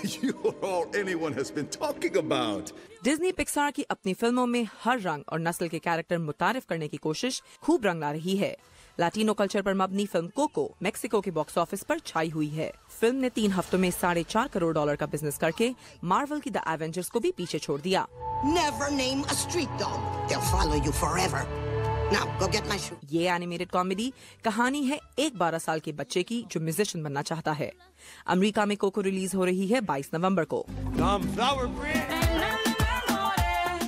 You're all anyone has been talking about. Disney Pixar की अपनी फिल्मों में हर रंग और नस्ल के कैरेक्टर मुतारिफ करने की कोशिश खूब रंग ला रही है। लैटिनो कल्चर पर मबनी फिल्म कोको मेक्सिको के बॉक्स ऑफिस पर छाई हुई है। फिल्म ने 3 हफ्तों में $4.5 करोड़ का बिजनेस करके मार्वल की द एवेंजर्स को भी पीछे छोड़ दिया। Never name a street dog. They'll follow you forever. Now, go get my shoe. ये एनिमेटेड कॉमेडी कहानी है एक 12 साल के बच्चे की जो म्यूजिशियन बनना चाहता है। अमेरिका में कोको रिलीज हो रही है 22 नवंबर को।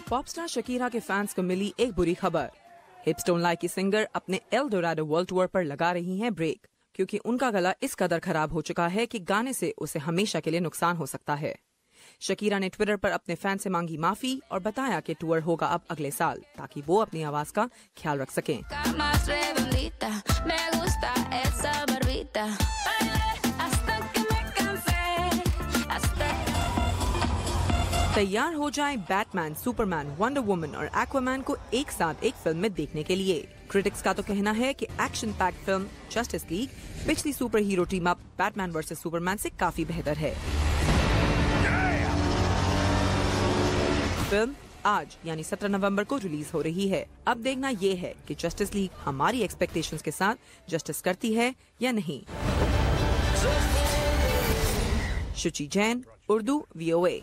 पॉपस्टार शकीरा के फैंस को मिली एक बुरी खबर। हिप्स डोंट लाइक की सिंगर अपने एल डोराडो वर्ल्ड टूर पर लगा रही हैं ब्रेक, क्योंकि उनका गला इस कदर खराब हो चुका है कि गाने से उसे हमेशा के लिए नुकसान हो सकता है। शकीरा ने ट्विटर पर अपने फैन से मांगी माफी और बताया कि टूर होगा अब अगले साल, ताकि वो अपनी आवाज का ख्याल रख सकें। तैयार हो जाए बैटमैन, सुपरमैन, वंडर वुमन और एक्वामैन को एक साथ एक फिल्म में देखने के लिए। क्रिटिक्स का तो कहना है कि action packed film Justice League पिछली superhero team up Batman versus Superman से काफी बेहतर है। फिल्म आज यानी 17 नवंबर को रिलीज हो रही है। अब देखना ये है कि जस्टिस लीग हमारी एक्सपेक्टेशंस के साथ जस्टिस करती है या नहीं। शुचि जैन, उर्दू VOA।